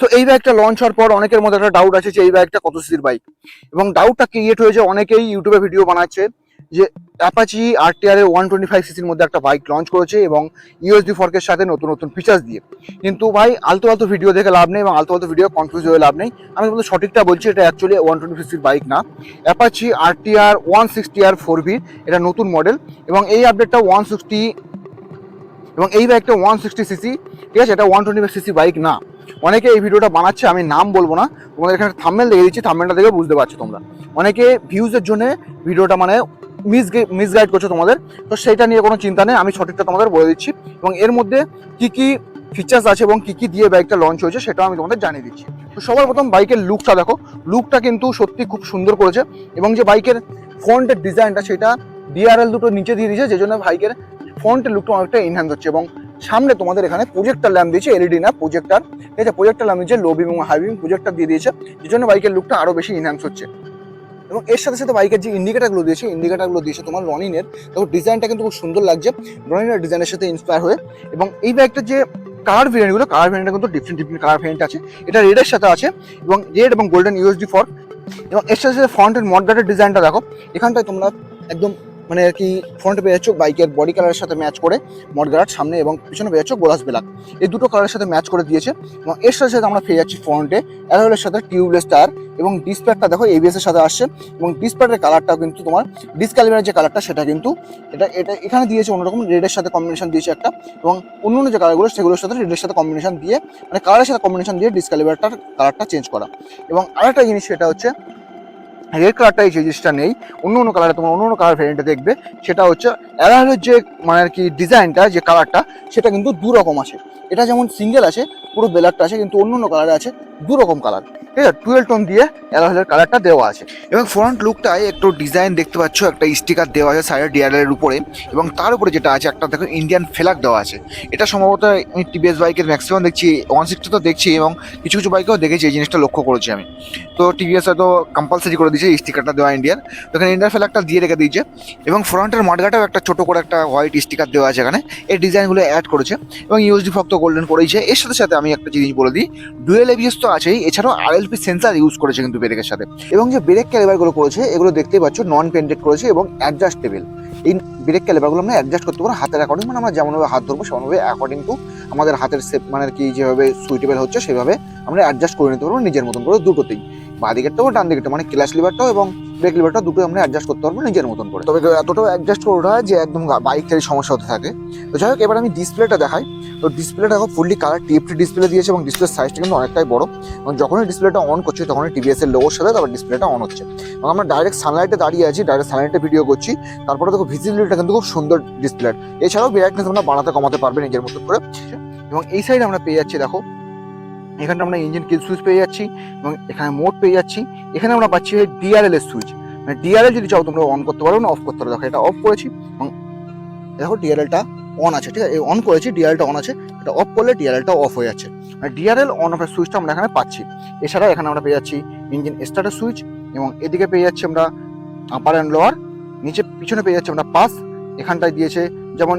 তো এই বাইকটা লঞ্চ হওয়ার পর অনেকের মধ্যে একটা ডাউট আছে যে এই বাইকটা কত সিসির বাইক, এবং ডাউটটা ক্রিয়েট হয়েছে অনেকেই ইউটিউবে ভিডিও বানাচ্ছে যে অ্যাপাচি আরটিআর এর 125 সিসির মধ্যে একটা বাইক লঞ্চ করেছে এবং ইউএসডি ফর্কের সাথে নতুন নতুন ফিচার্স দিয়ে। কিন্তু ভাই আলতু আলতু ভিডিও দেখে লাভ নেই এবং আলতু আলতু ভিডিও কনফিউজ হয়ে লাভ নেই। আমি তোমাদের সঠিকটা বলছি, এটা অ্যাকচুয়ালি 125 সিসির বাইক না, অ্যাপাচি আরটিআর 160R 4V এটা নতুন মডেল, এবং এই আপডেটটা 160 এবং এই বাইকটা 160 সিসি, ঠিক আছে, এটা 125 সিসি বাইক না। অনেকে এই ভিডিওটা বানাচ্ছে, আমি নাম বলবো না, তোমাদের এখানে থাম্বনেল দেখে দিচ্ছি, থাম্বনেলটা দেখে বুঝতে পারছো তোমরা। অনেকে ভিউজের জন্য ভিডিওটা মানে মিসগাইড করছো তোমাদের, তো সেইটা নিয়ে কোনো চিন্তা নেই, আমি সঠিকটা তোমাদের বলে দিচ্ছি এবং এর মধ্যে কি কি ফিচার্স আছে এবং কি কি দিয়ে বাইকটা লঞ্চ হয়েছে সেটাও আমি তোমাদের জানিয়ে দিচ্ছি। তো সবার প্রথম বাইকের লুকটা দেখো, লুকটা কিন্তু সত্যি খুব সুন্দর করেছে এবং যে বাইকের ফ্রন্টের ডিজাইনটা সেটা ডিআরএল দুটো নিচে দিয়ে দিয়েছে, যে জন্য বাইকের ফ্রন্টের লুকটা অনেকটা এনহ্যান্স হচ্ছে। এবং সামনে তোমাদের এখানে প্রজেক্টর ল্যাম্প দিয়েছে, এলইডি না প্রজেক্টর, ঠিক আছে, প্রজেক্টর ল্যাম্প দিয়েছে, লো বিম এবং হাই বিম প্রজেক্টর দিয়ে দিয়েছে, যে জন্য বাইকের লুকটা আরো বেশি এনহ্যান্স হচ্ছে। এবং এর সাথে সাথে বাইকের যে ইন্ডিকেটারগুলো দিয়েছে তোমার রনিনের, দেখো ডিজাইনটা কিন্তু খুব সুন্দর লাগছে রনিনের ডিজাইনের সাথে ইন্সপায়ার হয়ে। এবং এই বাইকটার যে কালার ভেরিয়েন্টটা কিন্তু ডিফারেন্ট কালার ভেরিয়েন্ট আছে, এটা রেডের সাথে আছে এবং রেড এবং গোল্ডেন ইউএসডি ফর্ক। এবং এর সাথে সাথে ফ্রন্টের মডগার্ডের ডিজাইনটা দেখো, এখানটায় তোমরা একদম মানে আর কি ফ্রন্টে পেয়ে যাচ্ছ বাইকের বডি কালারের সাথে ম্যাচ করে মডগার্ড, সামনে এবং পিছনে পেয়ে যাচ্ছ গোলাস ব্ল্যাক, এই দুটো কালারের সাথে ম্যাচ করে দিয়েছে। এবং এর সাথে সাথে আমরা পেয়ে যাচ্ছি ফ্রন্টে অ্যালয়ের সাথে টিউবলেস টায়ার, এবং ডিসপ্লেটা দেখো এবিএস এর সাথে আসছে, এবং ডিসপ্লের কালারটাও কিন্তু তোমার ডিসক্যালিবারের যে কালারটা সেটা কিন্তু এটা এখানে দিয়েছে অন্যরকম, রেডের সাথে কম্বিনেশন দিয়েছে একটা, এবং অন্য যে কালারগুলো সেগুলোর সাথে রেডের সাথে কম্বিনেশন দিয়ে মানে কালারের সাথে কম্বিনেশন দিয়ে ডিসক্যালিবারটার কালারটা চেঞ্জ করা। এবং আরেকটা জিনিস সেটা হচ্ছে রেড কালারটা এই জিনিসটা নেই, অন্য কালারে তোমার অন্য কালার ভ্যারিয়েন্টে দেখবে, সেটা হচ্ছে অ্যালয়ের যে মানে আর কি ডিজাইনটা যে কালারটা সেটা কিন্তু দু রকম আছে। এটা যেমন সিঙ্গেল আছে পুরো ব্ল্যাকটা আছে, কিন্তু অন্য কালারে আছে দু রকম কালার, ঠিক আছে, 12 টোন দিয়ে অ্যালয়ের কালারটা দেওয়া আছে। এবং ফ্রন্ট লুকটায় একটু ডিজাইন দেখতে পাচ্ছ, একটা স্টিকার দেওয়া আছে সাইডের ডিআরএল এর উপরে, এবং তার উপরে যেটা আছে একটা দেখো ইন্ডিয়ান ফ্ল্যাগ দেওয়া আছে। এটা সম্ভবত আমি টিভিএস বাইকের ম্যাক্সিমাম দেখছি, 160 তো দেখছি এবং কিছু কিছু বাইকেও দেখেছি, এই জিনিসটা লক্ষ্য করেছি আমি। তো টিভিএস হয়তো কম্পালসারি করে দিয়েছে স্টিকারটা দেওয়া ইন্ডিয়ান, তো এখানে ইন্ডিয়ান ফ্ল্যাগটা দিয়ে রেখে দিয়েছে। এবং ফ্রন্টের মাডগাটাও একটা ছোট করে একটা হোয়াইট স্টিকার দেওয়া আছে এখানে, এই ডিজাইনগুলো অ্যাড করেছে। এবং ইউএসডি ফক তো গোল্ডেন করেছে। এর সাথে সাথে আমি একটা জিনিস বলে দিই, ডুয়েল এবিএস তো আছেই, এছাড়াও আরএলপি সেন্সার ইউজ করেছে কিন্তু ব্রেকের সাথে। এবং যে ব্রেক ক্যালিবারগুলো করেছে এগুলো দেখতেই পাচ্ছ নন পেন্টেড করেছে এবং অ্যাডজাস্টেবল। এই ব্রেক ক্যালিবারগুলো আমরা অ্যাডজাস্ট করতে পারবো হাতের অ্যাকর্ডিং, মানে আমরা যেমনভাবে হাত ধরবো সেমনভাবে অ্যাকর্ডিং টু আমাদের হাতের শেপ মানে কি যেভাবে সুইটেবল হচ্ছে সেভাবে আমরা অ্যাডজাস্ট করে নিতে পারবো নিজের মতন করে, দুটোতেই, বাঁ দিকেরটাও ডান দিকেরটা মানে ক্লাচ লিভারটাও এবং ব্রেক লিভারটা দুটোই আমরা অ্যাডজাস্ট করতে পারবো নিজের মতন করে। তবে এতটাও অ্যাডজাস্ট করে ওঠা যে একদম বাইকটারই সমস্যা হতে থাকে। তো যাই হোক, এবার আমি ডিসপ্লেটা দেখাই। তো ডিসপ্লেটা দেখো ফুললি কালার টিএফটি ডিসপ্লে দিয়েছে এবং ডিসপ্লের সাইজটা কিন্তু অনেকটাই বড়, এবং যখনই ডিসপ্লেটা অন করছি তখনই টিভিএস এর লোগোর সাথে তারপর ডিসপ্লেটা অন হচ্ছে। এবং আমরা ডাইরেক্ট সানলাইটে দাঁড়িয়ে আছি, ডাইরেক্ট সানলাইটে ভিডিও করছি, তারপরে দেখো ভিজিবিলিটিটা কিন্তু খুব সুন্দর ডিসপ্লের। এছাড়াও ব্রাইটনেস আমরা বাড়াতে কমাতে পারবে নিজের মতো করে। এবং এই সাইডে আমরা পেয়ে যাচ্ছি দেখো, এখানটা আমরা ইঞ্জিন কিল সুইচ পেয়ে যাচ্ছি এবং এখানে মোড পেয়ে যাচ্ছি। এখানে আমরা পাচ্ছি ডিআরএল এর সুইচ, মানে ডিআরএল যদি চাও তোমরা অন করতে পারো না অফ করতে পারো। দেখো এটা অফ করেছি এবং দেখো ডিআরএলটা অন আছে, ঠিক আছে, অন করেছি ডিআরএলটা অন আছে, এটা অফ করলে ডিআরএলটা অফ হয়ে যাচ্ছে, মানে ডিআরএল অন অফের সুইচটা আমরা এখানে পাচ্ছি। এছাড়া এখানে আমরা পেয়ে যাচ্ছি ইঞ্জিন স্টার্টার সুইচ, এবং এদিকে পেয়ে যাচ্ছি আমরা আপার অ্যান্ড লোয়ার, নিচে পিছনে পেয়ে যাচ্ছি আমরা পাস। এখানটায় দিয়েছে যেমন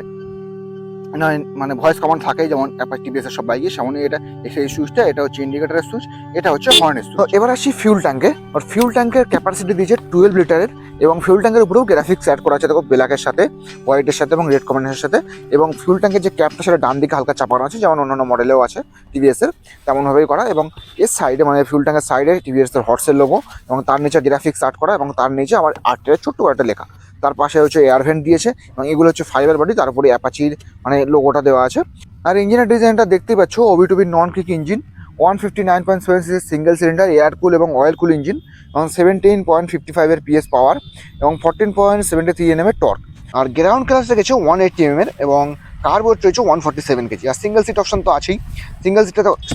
মানে ভয়েস কমান্ড থাকেই যেমন টিভিএস এর সব বাইকে, সামনে এটা এই সুইচটা, এটা হচ্ছে ইন্ডিকেটরের সুইচ, এটা হচ্ছে হর্নের সুইচ। এবার আসি ফিউল ট্যাঙ্কে। আর ফিউল ট্যাঙ্কের ক্যাপাসিটি দিয়েছে 12 লিটারের, এবং ফিউল ট্যাঙ্কের উপরেও গ্রাফিক্স অ্যাড করা আছে দেখো, ব্ল্যাকের সাথে হোয়াইটের সাথে এবং রেড কম্বিনেশনের সাথে। এবং ফিউল ট্যাঙ্কের যে ক্যাপটা সেটা ডান দিকে হালকা চাপানো আছে, যেমন অন্যান্য মডেলেও আছে টিভিএস এর, তেমনভাবেই করা। এবং এর সাইডে মানে ফিউল ট্যাঙ্কের সাইডে টিভিএস এর হর্সের লোগো, এবং তার নিচে গ্রাফিক্স অ্যাড করা, এবং তার নিচে আবার আর্টের ছোট্ট একটা লেখা। তার পাশে হচ্ছে এয়ার ভেন্ট দিয়েছে, এবং এগুলো হচ্ছে ফাইবার বডি, তার উপরে অ্যাপাচির মানে লোগোটা দেওয়া আছে। আর ইঞ্জিনের ডিজাইনটা দেখতেই পাচ্ছ, ওবি নন ক্লিক engine, 159.7 CC single cylinder air cool এবং অয়েল কুল ইঞ্জিন, এবং 17.55 এর পিএস পাওয়ার, এবং 14.73 এনএম এর টর্ক। আর গ্রাউন্ড ক্লাস রেখেছে 180 এর, এবং কার্বোর্ড রয়েছে 147 কেজি। আর সিঙ্গেল সিট অপশন তো আছেই, সিঙ্গেল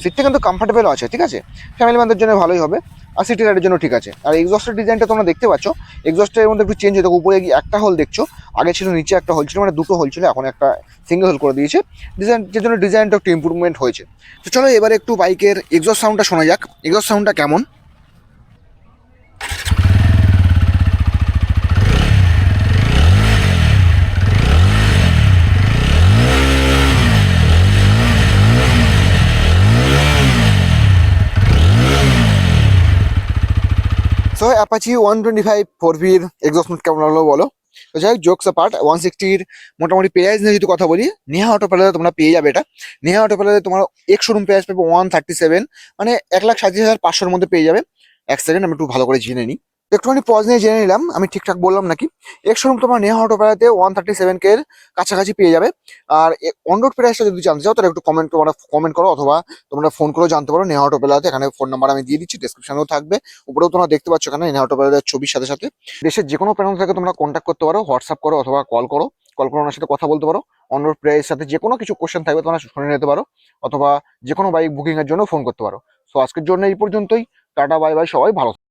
সিটটা কিন্তু কমফোর্টেবল আছে, ঠিক আছে, ফ্যামিলি ম্যানদের জন্য ভালোই হবে, আর সিটি রাইডের জন্য ঠিক আছে। আর এক্সস্টের ডিজাইনটা তোমরা দেখতে পাচ্ছ, এক্সস্টের মধ্যে একটু চেঞ্জ হয়ে, উপরে একটা হোল দেখছো, আগে ছিল নিচে একটা হোল ছিল, মানে দুটো হোল ছিল, এখন একটা সিঙ্গেল হোল করে দিয়েছে ডিজাইন, যে জন্য ডিজাইনটা একটু ইম্প্রুভমেন্ট হয়েছে। তো চলো এবারে একটু বাইকের এক্সস্ট সাউন্ডটা শোনা যাক, এক্সস্ট সাউন্ডটা কেমন। So Apache 125 4V exhaust note কেমন লাগলো বলো। তো যাই হোক, জোকস অ্যাপার্ট, 160 মোটামুটি প্রাইস নিয়ে যদি কথা বলি, নেহা অটো প্যালেসে তোমরা পেয়ে যাবে এটা। নেহা অটো প্যালেসে তোমার এক শোরুম প্রাইস পাবে 137, মানে 1,37,500-র মধ্যে পেয়ে যাবে। এক সেকেন্ড আমি একটু ভালো করে জেনে নিই, একটুখানি পজ নিয়ে জেনে নিলাম আমি ঠিকঠাক বললাম নাকি। এক শোরুম তোমার নেহা অটো প্যালেসে 137K এর কাছাকাছি পেয়ে যাবে। আর অন রোড প্রাইসটা যদি জানতে চাও তাহলে একটু কমেন্ট করো, অথবা তোমরা ফোন করেও জানতে পারো নেহা অটো প্যালেসে। এখানে ফোন নাম্বার আমি দিয়ে দিচ্ছি, ডেসক্রিপশনেও থাকবে, উপরেও তোমরা দেখতে পাচ্ছ এখানে নেহা অটো প্যালেসের ছবির সাথে সাথে। দেশের যে কোনো প্রান্ত থেকে তোমরা কন্ট্যাক্ট করতে পারো, হোয়াটসঅ্যাপ করো অথবা কল করে ওনার সাথে কথা বলতে পারো। অন রোড প্রাইসের সাথে যে কোনো কিছু কোশ্চেন থাকবে তোমরা শুনে নিতে পারো, অথবা যে কোনো বাইক বুকিং এর জন্য ফোন করতে পারো। সো আজকের জন্য এই পর্যন্তই। টাটা, বাই বাই, সবাই ভালো থাকো।